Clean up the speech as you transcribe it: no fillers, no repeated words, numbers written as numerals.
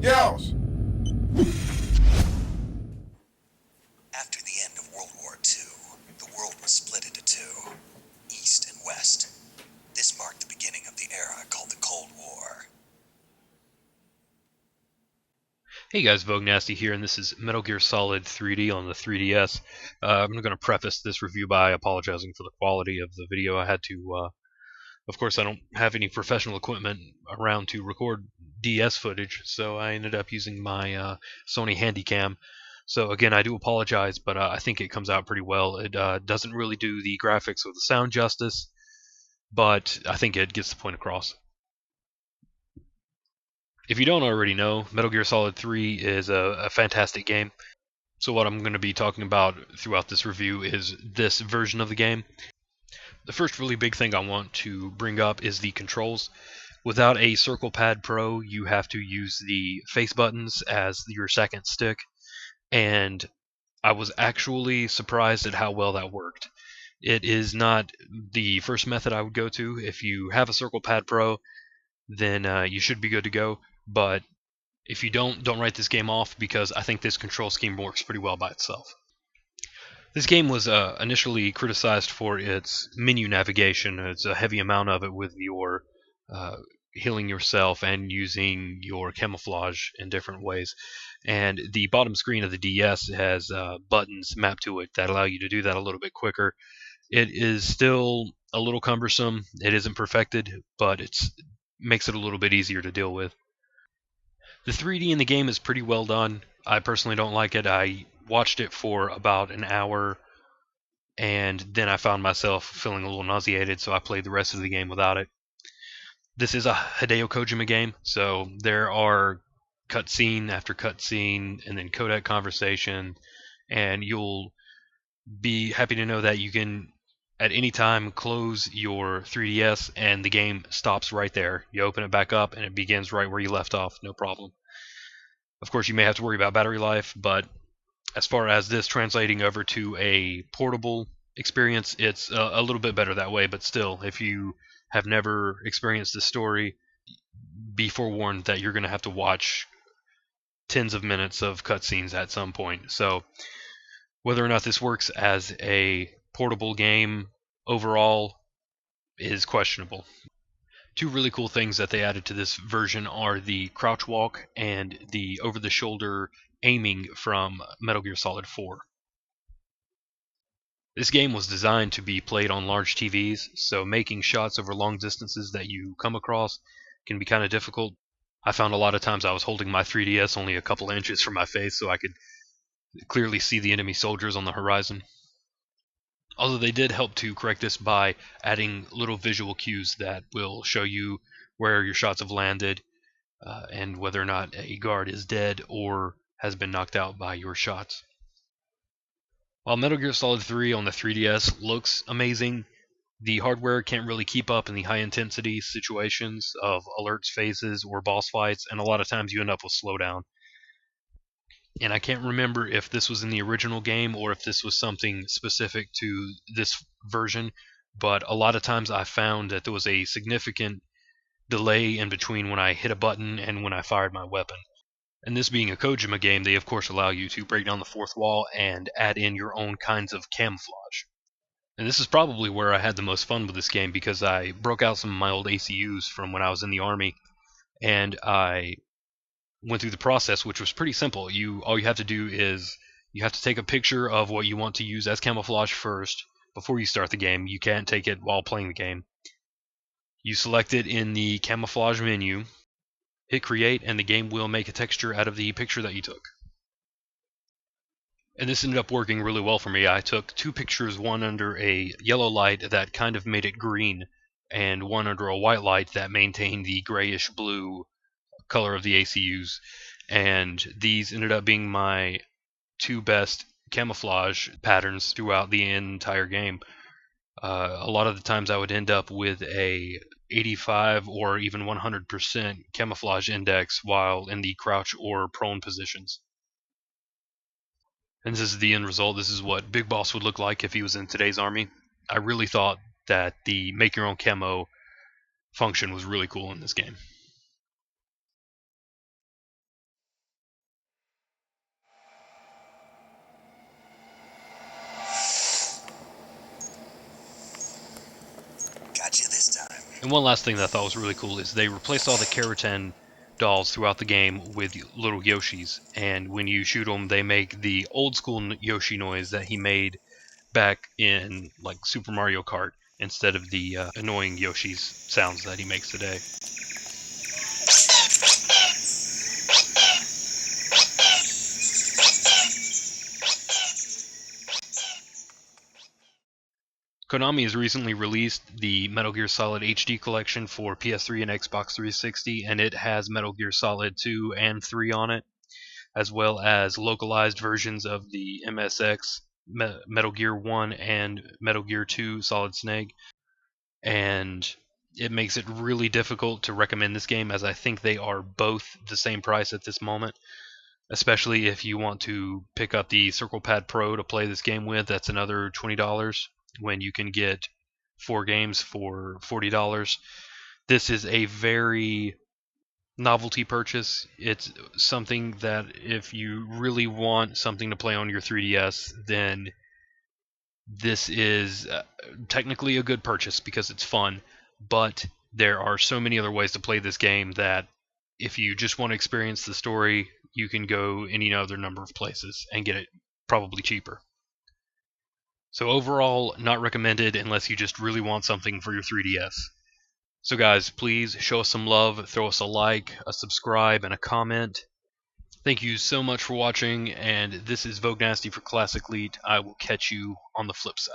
Yells! After the end of World War II, the world was split into two, East and West. This marked the beginning of the era called the Cold War. Hey guys, Vogue Nasty here, and this is Metal Gear Solid 3D on the 3DS. I'm going to preface this review by apologizing for the quality of the video. I had to, of course, I don't have any professional equipment around to record DS footage, so I ended up using my Sony Handycam. So again, I do apologize, but I think it comes out pretty well. It doesn't really do the graphics or the sound justice, but I think it gets the point across. If you don't already know, Metal Gear Solid 3 is a fantastic game. So what I'm going to be talking about throughout this review is this version of the game. The first really big thing I want to bring up is the controls. Without a Circle Pad Pro, you have to use the face buttons as your second stick, and I was actually surprised at how well that worked. It is not the first method I would go to. If you have a Circle Pad Pro, then you should be good to go. But if you don't write this game off, because I think this control scheme works pretty well by itself. This game was initially criticized for its menu navigation. It's a heavy amount of it with your healing yourself and using your camouflage in different ways. And the bottom screen of the DS has buttons mapped to it that allow you to do that a little bit quicker. It is still a little cumbersome. It isn't perfected, but it makes it a little bit easier to deal with. The 3D in the game is pretty well done. I personally don't like it. I watched it for about an hour, and then I found myself feeling a little nauseated, so I played the rest of the game without it. This is a Hideo Kojima game, so there are cutscene after cutscene, and then codec conversation, and you'll be happy to know that you can at any time close your 3DS and the game stops right there. You open it back up and it begins right where you left off, no problem. Of course, you may have to worry about battery life, but as far as this translating over to a portable experience, it's a little bit better that way. But still, if you have never experienced this story, be forewarned that you're going to have to watch tens of minutes of cutscenes at some point. So whether or not this works as a portable game overall is questionable. Two really cool things that they added to this version are the crouch walk and the over-the-shoulder aiming from Metal Gear Solid 4. This game was designed to be played on large TVs, so making shots over long distances that you come across can be kind of difficult. I found a lot of times I was holding my 3DS only a couple inches from my face so I could clearly see the enemy soldiers on the horizon. Although they did help to correct this by adding little visual cues that will show you where your shots have landed and whether or not a guard is dead or has been knocked out by your shots. While Metal Gear Solid 3 on the 3DS looks amazing, the hardware can't really keep up in the high-intensity situations of alerts phases or boss fights, and a lot of times you end up with slowdown. And I can't remember if this was in the original game or if this was something specific to this version, but a lot of times I found that there was a significant delay in between when I hit a button and when I fired my weapon. And this being a Kojima game, they of course allow you to break down the fourth wall and add in your own kinds of camouflage. And this is probably where I had the most fun with this game, because I broke out some of my old ACUs from when I was in the Army, and I went through the process, which was pretty simple. All you have to do is you have to take a picture of what you want to use as camouflage first before you start the game. You can't take it while playing the game. You select it in the camouflage menu, hit create, and the game will make a texture out of the picture that you took. And this ended up working really well for me. I took two pictures, one under a yellow light that kind of made it green, and one under a white light that maintained the grayish blue color of the ACUs, and these ended up being my two best camouflage patterns throughout the entire game. A lot of the times I would end up with a 85 or even 100% camouflage index while in the crouch or prone positions. And this is the end result. This is what Big Boss would look like if he was in today's army. I really thought that the make your own camo function was really cool in this game. Got you this time. And one last thing that I thought was really cool is they replaced all the keratin dolls throughout the game with little Yoshis, and when you shoot them, they make the old school Yoshi noise that he made back in like Super Mario Kart instead of the annoying Yoshi's sounds that he makes today. Konami has recently released the Metal Gear Solid HD collection for PS3 and Xbox 360, and it has Metal Gear Solid 2 and 3 on it, as well as localized versions of the MSX, Metal Gear 1 and Metal Gear 2 Solid Snake. And it makes it really difficult to recommend this game, as I think they are both the same price at this moment, especially if you want to pick up the Circle Pad Pro to play this game with. That's another $20 when you can get 4 games for $40. This is a very novelty purchase. It's something that if you really want something to play on your 3DS, then this is technically a good purchase because it's fun, but there are so many other ways to play this game that if you just want to experience the story, you can go any other number of places and get it probably cheaper. So overall, not recommended unless you just really want something for your 3DS. So guys, please show us some love, throw us a like, a subscribe, and a comment. Thank you so much for watching, and this is Vogue Nasty for Classic Leet. I will catch you on the flip side.